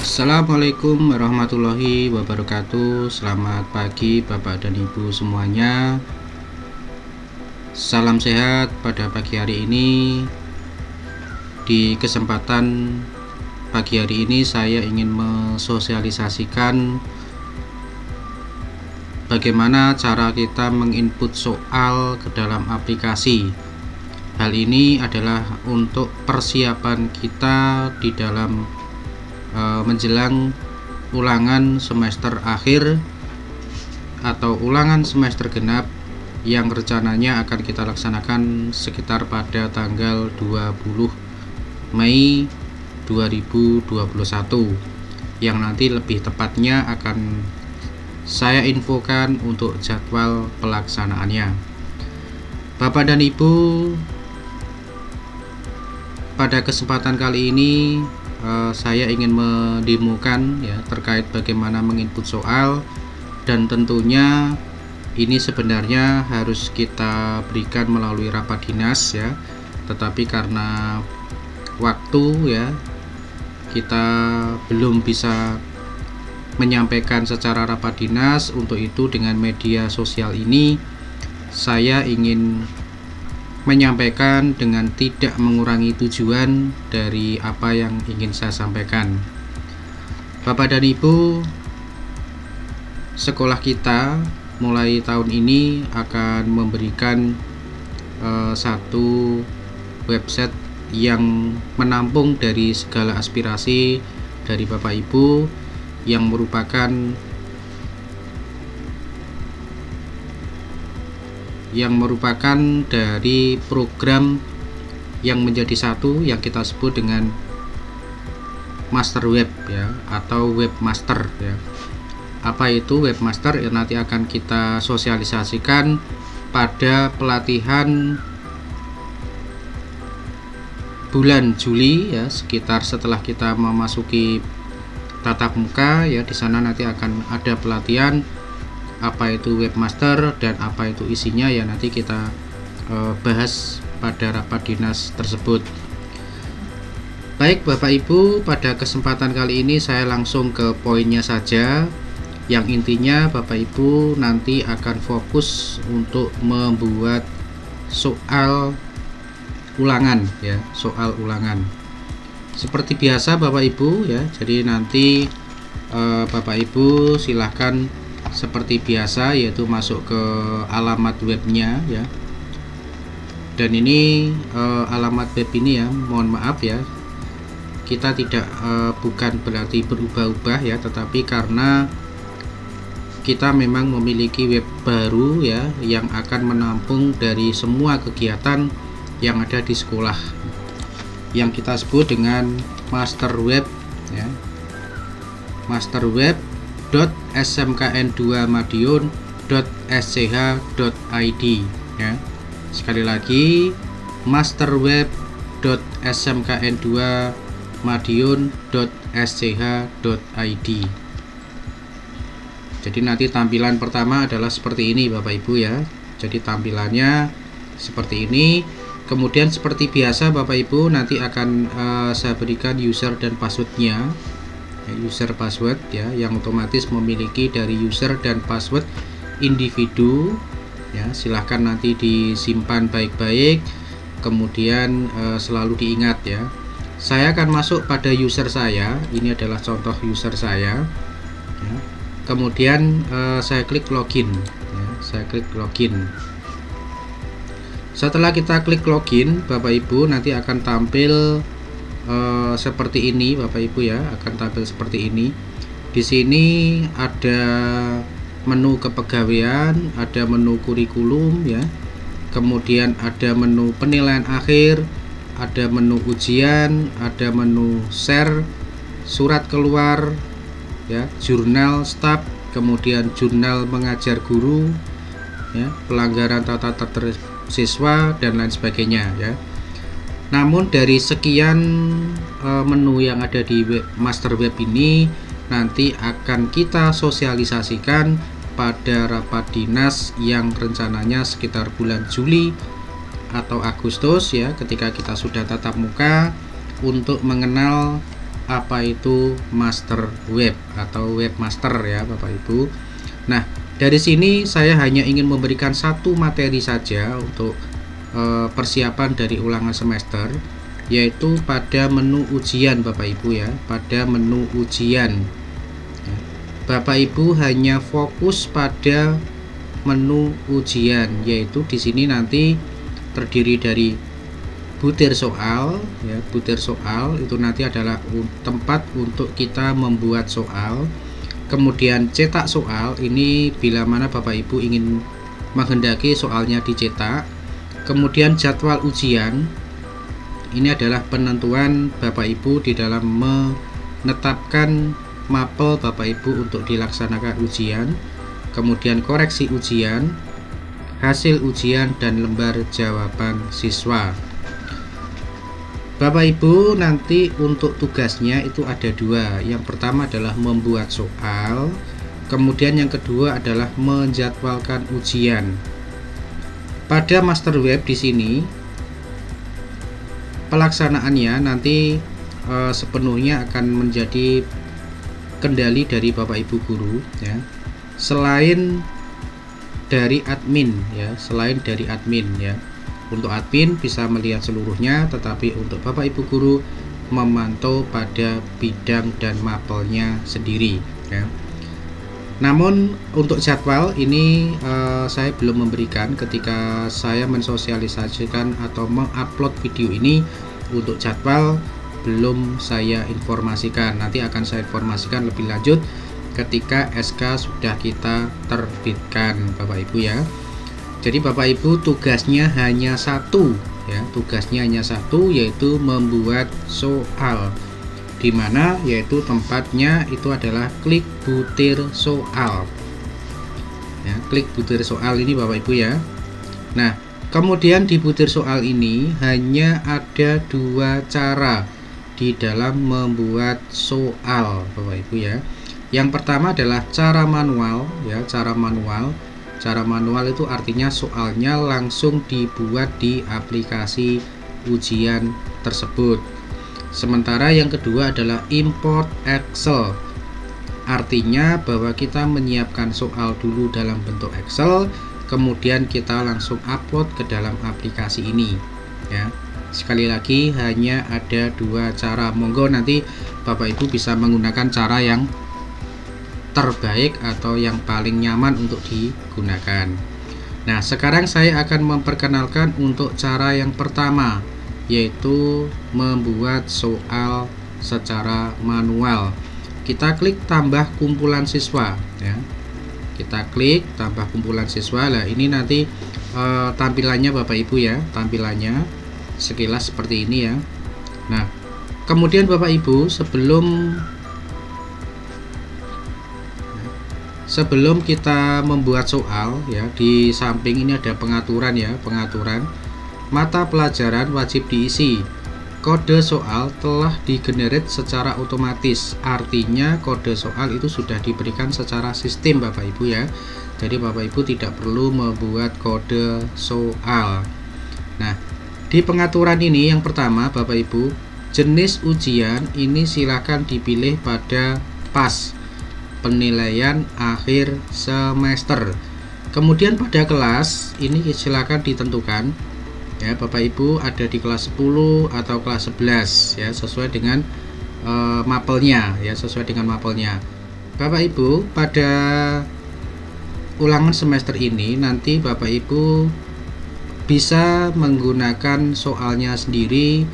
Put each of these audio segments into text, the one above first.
Assalamualaikum warahmatullahi wabarakatuh. Selamat pagi Bapak dan Ibu semuanya. Salam sehat pada pagi hari ini. Di kesempatan pagi hari ini saya ingin mensosialisasikan bagaimana cara kita menginput soal ke dalam aplikasi. Hal ini adalah untuk persiapan kita di dalam menjelang ulangan semester akhir atau ulangan semester genap yang rencananya akan kita laksanakan sekitar pada tanggal 20 Mei 2021, yang nanti lebih tepatnya akan saya infokan untuk jadwal pelaksanaannya. Bapak dan Ibu, pada kesempatan kali ini saya ingin mendemokan ya terkait bagaimana menginput soal, dan tentunya ini sebenarnya harus kita berikan melalui rapat dinas ya, tetapi karena waktu ya kita belum bisa menyampaikan secara rapat dinas. Untuk itu dengan media sosial ini saya ingin menyampaikan dengan tidak mengurangi tujuan dari apa yang ingin saya sampaikan. Bapak dan Ibu, sekolah kita mulai tahun ini akan memberikan satu website yang menampung dari segala aspirasi dari Bapak Ibu, yang merupakan dari program yang menjadi satu yang kita sebut dengan master web ya, atau webmaster ya. Apa itu webmaster? Ya, nanti akan kita sosialisasikan pada pelatihan bulan Juli ya, sekitar setelah kita memasuki tatap muka ya. Di sana nanti akan ada pelatihan apa itu webmaster dan apa itu isinya ya, nanti kita bahas pada rapat dinas tersebut. Baik Bapak Ibu, pada kesempatan kali ini saya langsung ke poinnya saja, yang intinya Bapak Ibu nanti akan fokus untuk membuat soal ulangan ya, soal ulangan seperti biasa Bapak Ibu ya. Jadi nanti Bapak Ibu silahkan seperti biasa, yaitu masuk ke alamat webnya ya. Dan ini alamat web ini ya, mohon maaf ya, kita tidak bukan berarti berubah-ubah ya, tetapi karena kita memang memiliki web baru ya, yang akan menampung dari semua kegiatan yang ada di sekolah, yang kita sebut dengan master web ya, masterweb.smkn2madiun.sch.id ya. Sekali lagi, masterweb.smkn2madiun.sch.id. Jadi nanti tampilan pertama adalah seperti ini Bapak Ibu ya. Jadi tampilannya seperti ini. Kemudian seperti biasa Bapak Ibu nanti akan saya berikan user dan passwordnya, user password ya, yang otomatis memiliki dari user dan password individu ya. Silahkan nanti disimpan baik-baik, kemudian selalu diingat ya. Saya akan masuk pada user saya, ini adalah contoh user saya ya. Kemudian saya klik login ya, saya klik login. Setelah kita klik login Bapak Ibu, nanti akan tampil seperti ini Bapak Ibu ya, akan tampil seperti ini. Di sini ada menu kepegawaian, ada menu kurikulum ya, kemudian ada menu penilaian akhir, ada menu ujian, ada menu share, surat keluar ya, jurnal staf, kemudian jurnal mengajar guru ya, pelanggaran tata tertib siswa dan lain sebagainya ya. Namun dari sekian menu yang ada di master web ini nanti akan kita sosialisasikan pada rapat dinas yang rencananya sekitar bulan Juli atau Agustus ya, ketika kita sudah tatap muka, untuk mengenal apa itu master web atau webmaster ya Bapak Ibu. Nah, dari sini saya hanya ingin memberikan satu materi saja untuk persiapan dari ulangan semester, yaitu pada menu ujian Bapak Ibu ya, pada menu ujian. Bapak Ibu hanya fokus pada menu ujian, yaitu di sini nanti terdiri dari butir soal ya. Butir soal itu nanti adalah tempat untuk kita membuat soal. Kemudian cetak soal, ini bila mana Bapak Ibu ingin menghendaki soalnya dicetak. Kemudian jadwal ujian, ini adalah penentuan Bapak Ibu di dalam menetapkan mapel Bapak Ibu untuk dilaksanakan ujian. Kemudian koreksi ujian, hasil ujian, dan lembar jawaban siswa. Bapak Ibu nanti untuk tugasnya itu ada dua. Yang pertama adalah membuat soal, kemudian yang kedua adalah menjadwalkan ujian. Pada master web di sini pelaksanaannya nanti sepenuhnya akan menjadi kendali dari Bapak Ibu guru ya. Selain dari admin ya, untuk admin bisa melihat seluruhnya, tetapi untuk Bapak Ibu guru memantau pada bidang dan mapelnya sendiri ya. Namun untuk jadwal ini saya belum memberikan ketika saya mensosialisasikan atau mengupload video ini. Untuk jadwal belum saya informasikan, nanti akan saya informasikan lebih lanjut ketika SK sudah kita terbitkan Bapak Ibu ya. Jadi Bapak Ibu tugasnya hanya satu ya, yaitu membuat soal, dimana yaitu tempatnya itu adalah klik butir soal ya, klik butir soal ini Bapak Ibu ya. Nah, kemudian di butir soal ini hanya ada dua cara di dalam membuat soal Bapak Ibu ya. Yang pertama adalah cara manual ya, cara manual itu artinya soalnya langsung dibuat di aplikasi ujian tersebut. Sementara yang kedua adalah import Excel, artinya bahwa kita menyiapkan soal dulu dalam bentuk Excel, kemudian kita langsung upload ke dalam aplikasi ini ya. Sekali lagi hanya ada dua cara, monggo nanti Bapak Ibu bisa menggunakan cara yang terbaik atau yang paling nyaman untuk digunakan. Nah, sekarang saya akan memperkenalkan untuk cara yang pertama, yaitu membuat soal secara manual. Kita klik tambah kumpulan siswa ya. Kita klik tambah kumpulan siswa. Nah, ini nanti tampilannya Bapak Ibu ya, tampilannya sekilas seperti ini ya. Nah, kemudian Bapak Ibu sebelum kita membuat soal ya, di samping ini ada pengaturan ya, pengaturan mata pelajaran wajib diisi. Kode soal telah digenerate secara otomatis, artinya kode soal itu sudah diberikan secara sistem Bapak Ibu ya. Jadi Bapak Ibu tidak perlu membuat kode soal. Nah, di pengaturan ini yang pertama Bapak Ibu, jenis ujian ini silakan dipilih pada PAS, penilaian akhir semester. Kemudian pada kelas ini silakan ditentukan ya Bapak Ibu, ada di kelas 10 atau kelas 11 ya, sesuai dengan mapelnya ya, sesuai dengan mapelnya. Bapak Ibu pada ulangan semester ini nanti Bapak Ibu bisa menggunakan soalnya sendiri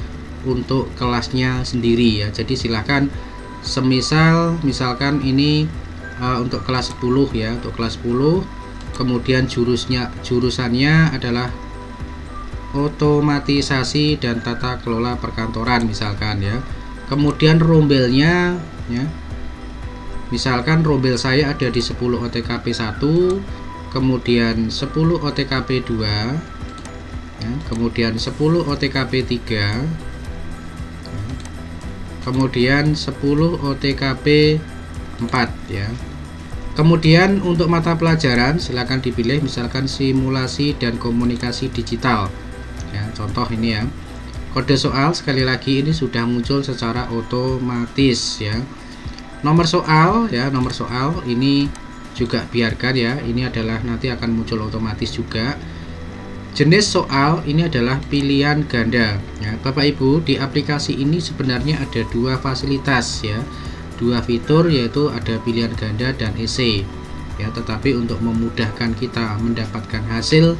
untuk kelasnya sendiri ya. Jadi silakan misalkan ini untuk kelas 10 ya, untuk kelas 10, kemudian jurusannya adalah otomatisasi dan tata kelola perkantoran misalkan ya. Kemudian rombelnya ya, misalkan rombel saya ada di 10 OTKP 1, kemudian 10 OTKP 2 ya, kemudian 10 OTKP 3, kemudian 10 OTKP 4 ya. Kemudian untuk mata pelajaran silakan dipilih misalkan simulasi dan komunikasi digital ya. Contoh ini ya, kode soal sekali lagi ini sudah muncul secara otomatis ya. Nomor soal ya, nomor soal ini juga biarkan ya, ini adalah nanti akan muncul otomatis juga. Jenis soal ini adalah pilihan ganda ya. Bapak Ibu, di aplikasi ini sebenarnya ada dua fasilitas ya, dua fitur, yaitu ada pilihan ganda dan essay ya. Tetapi untuk memudahkan kita mendapatkan hasil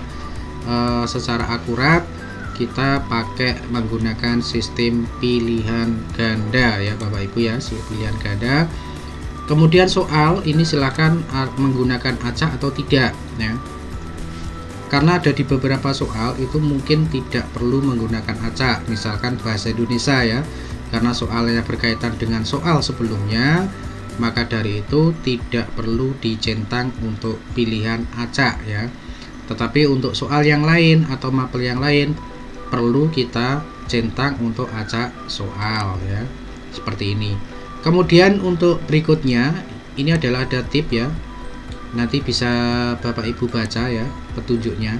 secara akurat, kita pakai menggunakan sistem pilihan ganda ya Bapak Ibu ya, pilihan ganda. Kemudian soal ini silakan menggunakan acak atau tidak ya. Karena ada di beberapa soal itu mungkin tidak perlu menggunakan acak, misalkan bahasa Indonesia ya, karena soalnya berkaitan dengan soal sebelumnya, maka dari itu tidak perlu dicentang untuk pilihan acak ya. Tetapi untuk soal yang lain atau mapel yang lain perlu kita centang untuk acak soal ya, seperti ini. Kemudian untuk berikutnya ini adalah ada tip ya, nanti bisa Bapak Ibu baca ya petunjuknya,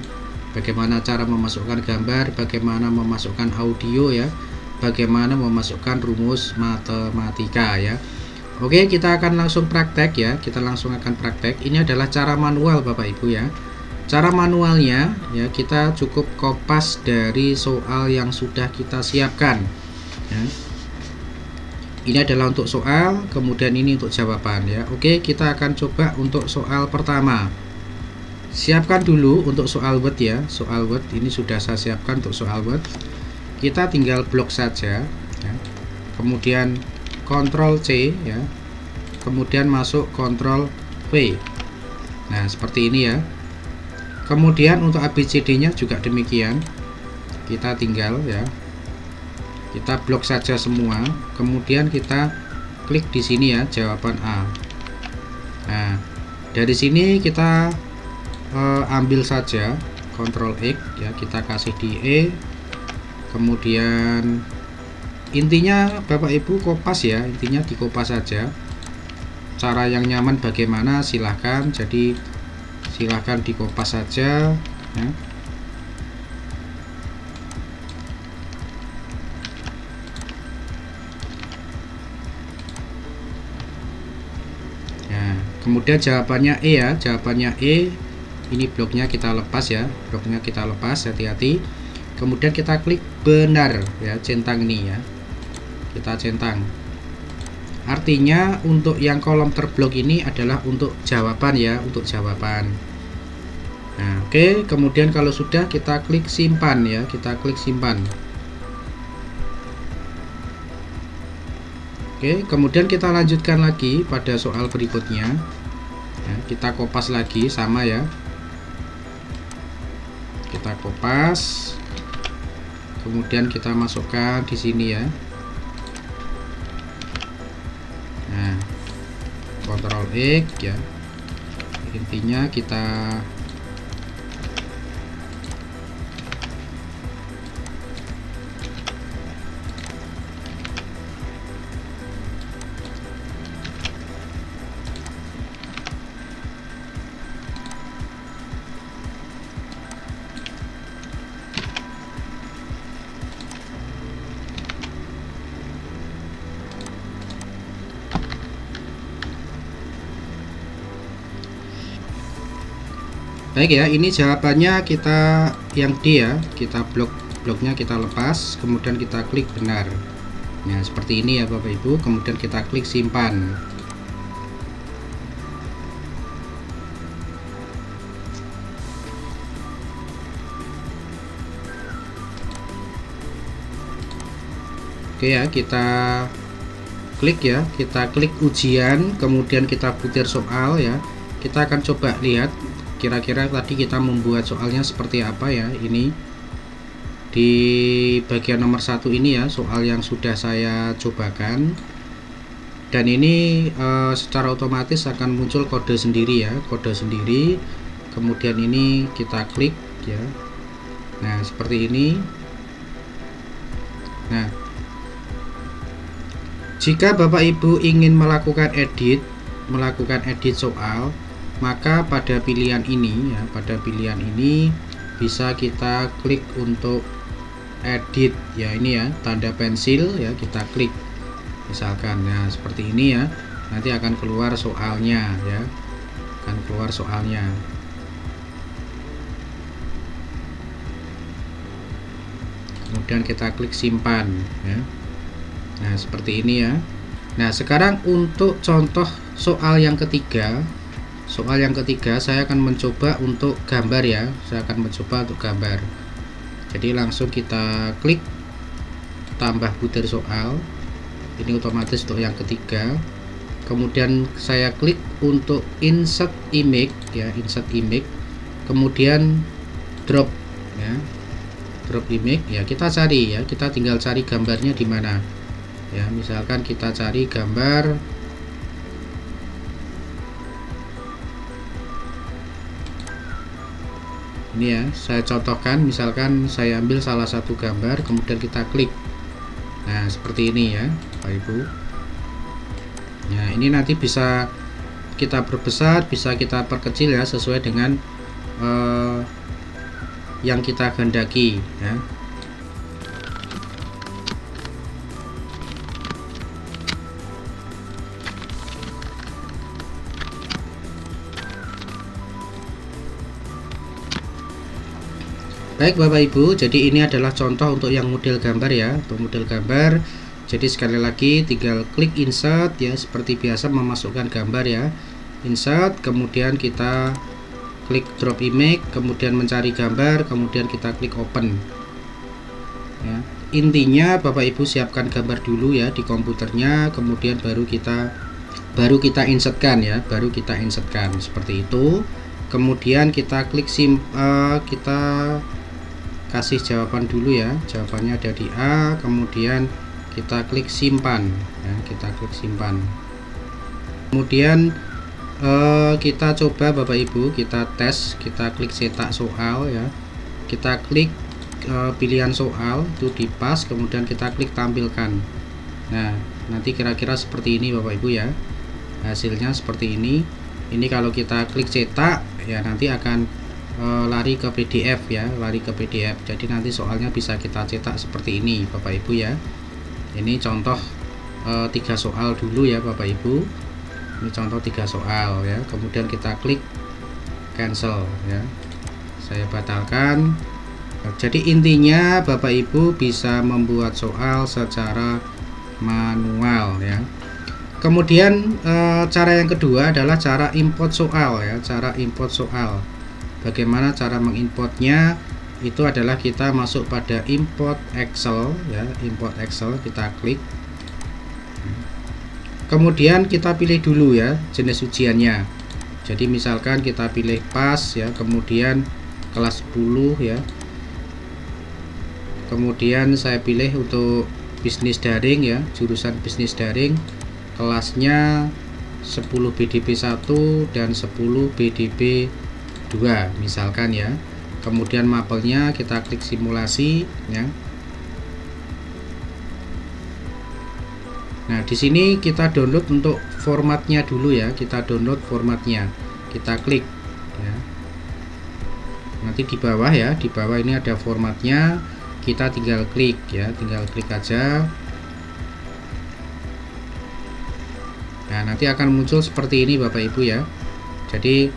bagaimana cara memasukkan gambar, bagaimana memasukkan audio ya, bagaimana memasukkan rumus matematika ya. Oke, kita akan langsung praktek ya, kita langsung akan praktek. Ini adalah cara manual Bapak Ibu ya. Cara manualnya ya, kita cukup kopas dari soal yang sudah kita siapkan ya. Ini adalah untuk soal, kemudian ini untuk jawaban ya. Oke, kita akan coba untuk soal pertama. Siapkan dulu untuk soal Word ya. Soal Word ini sudah saya siapkan untuk soal Word. Kita tinggal blok saja ya. Kemudian Ctrl C ya. Kemudian masuk Ctrl V. Nah, seperti ini ya. Kemudian untuk ABCD-nya juga demikian. Kita tinggal ya, kita blok saja semua, kemudian kita klik di sini ya, jawaban A. Nah, dari sini kita ambil saja Ctrl X ya, kita kasih di E. Kemudian intinya Bapak Ibu kopas ya, intinya dikopas saja. Cara yang nyaman bagaimana silahkan, jadi silahkan dikopas saja ya. Kemudian jawabannya E ya, jawabannya E. Ini bloknya kita lepas ya, bloknya kita lepas, hati-hati. Kemudian kita klik benar ya, centang ini ya, kita centang. Artinya untuk yang kolom terblok ini adalah untuk jawaban ya, untuk jawaban. Nah, oke. Kemudian kalau sudah, kita klik simpan ya, kita klik simpan. Oke, kemudian kita lanjutkan lagi pada soal berikutnya ya, kita kopas lagi sama ya, kita kopas, kemudian kita masukkan di sini ya. Nah, Ctrl X ya, intinya kita baik ya. Ini jawabannya kita yang D ya, kita bloknya kita lepas, kemudian kita klik benar. Nah, seperti ini ya Bapak Ibu, kemudian kita klik simpan. Oke ya, kita klik ya, kita klik ujian, kemudian kita putar soal ya. Kita akan coba lihat kira-kira tadi kita membuat soalnya seperti apa ya. Ini di bagian nomor 1 ini ya, soal yang sudah saya cobakan, dan ini secara otomatis akan muncul kode sendiri ya, kode sendiri. Kemudian ini kita klik ya. Nah, seperti ini. Nah, jika Bapak Ibu ingin melakukan edit soal, maka pada pilihan ini ya, pada pilihan ini bisa kita klik untuk edit ya, ini ya tanda pensil ya, kita klik misalkan. Nah seperti ini ya, nanti akan keluar soalnya ya, akan keluar soalnya. Kemudian kita klik simpan ya. Nah seperti ini ya. Nah sekarang untuk contoh soal yang ketiga, saya akan mencoba untuk gambar ya, saya akan mencoba untuk gambar. Jadi langsung kita klik tambah butir soal, ini otomatis untuk yang ketiga. Kemudian saya klik untuk insert image ya, insert image, kemudian drop ya, drop image ya, kita cari ya, kita tinggal cari gambarnya di mana ya. Misalkan kita cari gambar ini ya, saya contohkan, misalkan saya ambil salah satu gambar, kemudian kita klik. Nah seperti ini ya Bapak Ibu. Nah ini nanti bisa kita perbesar, bisa kita perkecil ya, sesuai dengan yang kita kehendaki ya. Baik Bapak Ibu, jadi ini adalah contoh untuk yang model gambar ya, untuk model gambar. Jadi sekali lagi tinggal klik insert ya, seperti biasa memasukkan gambar ya. Insert, kemudian kita klik drop image, kemudian mencari gambar, kemudian kita klik open ya. Intinya Bapak Ibu siapkan gambar dulu ya di komputernya, kemudian baru kita insertkan ya, baru kita insertkan seperti itu. Kemudian kita klik kita kasih jawaban dulu ya, jawabannya ada di A, kemudian kita klik simpan ya, kita klik simpan. Kemudian kita coba Bapak Ibu, kita tes, kita klik cetak soal ya, kita klik pilihan soal itu di pas, kemudian kita klik tampilkan. Nah nanti kira-kira seperti ini Bapak Ibu ya, hasilnya seperti ini. Ini kalau kita klik cetak ya, nanti akan lari ke PDF ya, lari ke PDF. Jadi nanti soalnya bisa kita cetak seperti ini Bapak Ibu ya. Ini contoh 3 soal dulu ya Bapak Ibu. Ini contoh 3 soal ya. Kemudian kita klik cancel ya, saya batalkan. Jadi intinya Bapak Ibu bisa membuat soal secara manual ya. Kemudian cara yang kedua adalah cara import soal ya, cara import soal. Bagaimana cara mengimportnya? Itu adalah kita masuk pada import Excel ya, import Excel, kita klik. Kemudian kita pilih dulu ya jenis ujiannya. Jadi misalkan kita pilih pas ya, kemudian kelas 10 ya. Kemudian saya pilih untuk bisnis daring ya, jurusan bisnis daring, kelasnya 10 BDP 1 dan 10 BDP 2 misalkan ya. Kemudian mapelnya kita klik simulasi ya. Nah di sini kita download untuk formatnya dulu ya, kita download formatnya, kita klik ya. Nanti di bawah ya, di bawah ini ada formatnya, kita tinggal klik ya, tinggal klik aja. Nah nanti akan muncul seperti ini Bapak Ibu ya. Jadi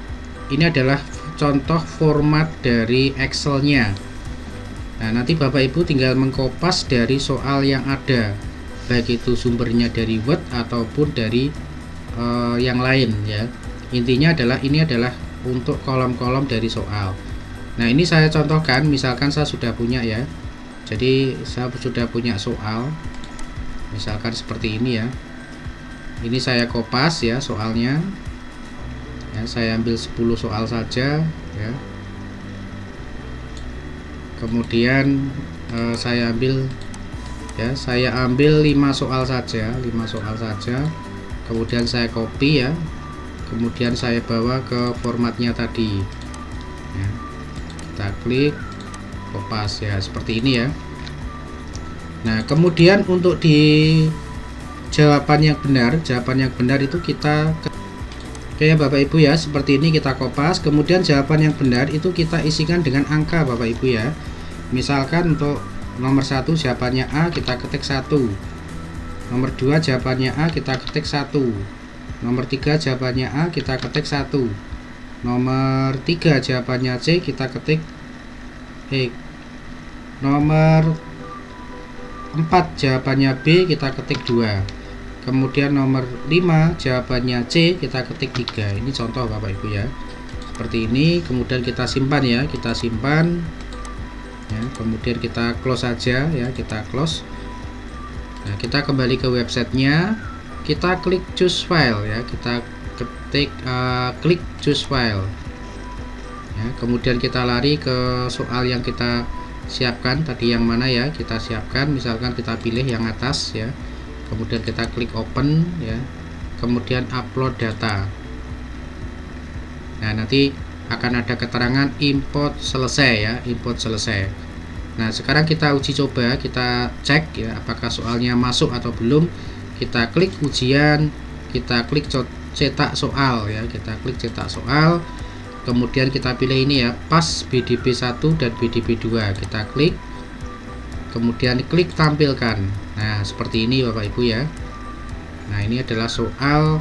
ini adalah contoh format dari Excel-nya. Nah nanti Bapak Ibu tinggal mengkopas dari soal yang ada, baik itu sumbernya dari Word ataupun dari yang lain ya. Intinya adalah ini adalah untuk kolom-kolom dari soal. Nah ini saya contohkan, misalkan saya sudah punya ya, jadi saya sudah punya soal misalkan seperti ini ya. Ini saya kopas ya soalnya ya, saya ambil 10 soal saja ya. Kemudian saya ambil 5 soal saja, 5 soal saja. Kemudian saya copy ya, kemudian saya bawa ke formatnya tadi ya. Kita klik kopas ya, seperti ini ya. Nah kemudian untuk di jawaban yang benar itu kita kayak Bapak Ibu ya, seperti ini kita kopas. Kemudian jawaban yang benar itu kita isikan dengan angka Bapak Ibu ya. Misalkan untuk nomor 1 jawabannya A, kita ketik 1. Nomor 2 jawabannya A, kita ketik 1. Nomor 3 jawabannya A, kita ketik 1. Nomor 3 jawabannya C, kita ketik nomor 4 jawabannya B, kita ketik 2. Kemudian nomor 5 jawabannya C, kita ketik 3. Ini contoh Bapak Ibu ya, seperti ini. Kemudian kita simpan ya, kita simpan ya, kemudian kita close saja ya, kita close. Nah, kita kembali ke websitenya, kita klik choose file ya, kita ketik klik choose file ya, kemudian kita lari ke soal yang kita siapkan tadi. Yang mana ya kita siapkan, misalkan kita pilih yang atas ya, kemudian kita klik open ya, kemudian upload data. Nah, nanti akan ada keterangan import selesai ya, import selesai. Nah, sekarang kita uji coba, kita cek ya apakah soalnya masuk atau belum. Kita klik ujian, kita klik cetak soal ya, kita klik cetak soal, kemudian kita pilih ini ya, pas BDP 1 dan BDP 2, kita klik, kemudian klik tampilkan. Nah, seperti ini Bapak Ibu ya. Nah, ini adalah soal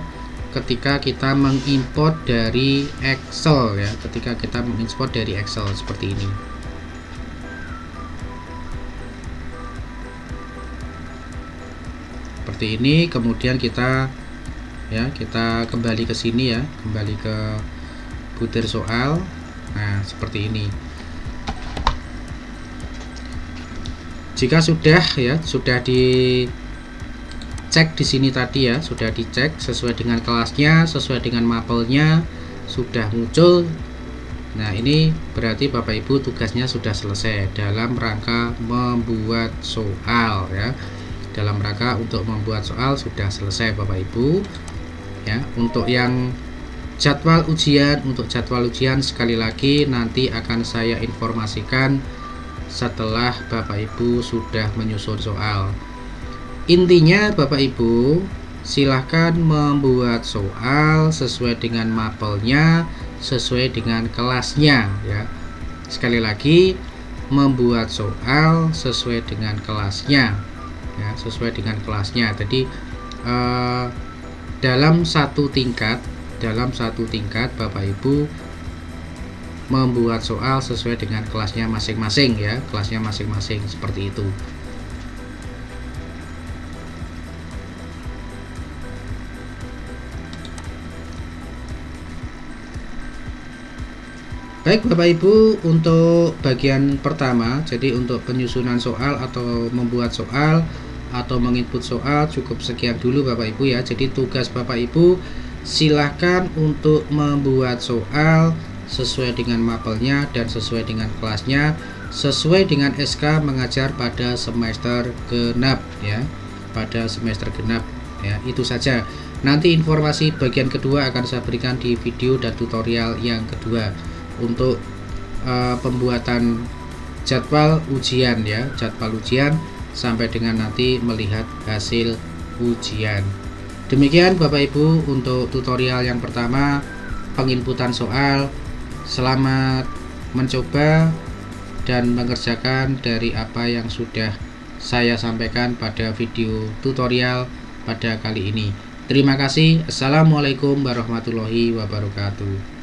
ketika kita mengimport dari Excel ya, ketika kita mengimport dari Excel seperti ini. Seperti ini, kemudian kita ya, kita kembali ke sini ya, kembali ke butir soal. Nah, seperti ini. Jika sudah ya, sudah dicek di sini tadi ya, sudah dicek sesuai dengan kelasnya, sesuai dengan mapelnya, sudah muncul. Nah, ini berarti Bapak Ibu tugasnya sudah selesai dalam rangka membuat soal ya. Dalam rangka untuk membuat soal sudah selesai Bapak Ibu ya. Untuk yang jadwal ujian, sekali lagi nanti akan saya informasikan setelah Bapak Ibu sudah menyusun soal. Intinya Bapak Ibu silahkan membuat soal sesuai dengan mapelnya, sesuai dengan kelasnya ya. Sekali lagi, membuat soal sesuai dengan kelasnya ya, sesuai dengan kelasnya. Jadi dalam satu tingkat Bapak Ibu membuat soal sesuai dengan kelasnya masing-masing ya, kelasnya masing-masing seperti itu. Baik Bapak Ibu, untuk bagian pertama, jadi untuk penyusunan soal atau membuat soal atau menginput soal cukup sekian dulu Bapak Ibu ya. Jadi tugas Bapak Ibu silahkan untuk membuat soal sesuai dengan mapelnya dan sesuai dengan kelasnya, sesuai dengan SK mengajar pada semester genap ya, pada semester genap ya. Itu saja. Nanti informasi bagian kedua akan saya berikan di video dan tutorial yang kedua untuk pembuatan jadwal ujian ya, jadwal ujian sampai dengan nanti melihat hasil ujian. Demikian Bapak Ibu untuk tutorial yang pertama, penginputan soal. Selamat mencoba dan mengerjakan dari apa yang sudah saya sampaikan pada video tutorial pada kali ini. Terima kasih. Assalamualaikum warahmatullahi wabarakatuh.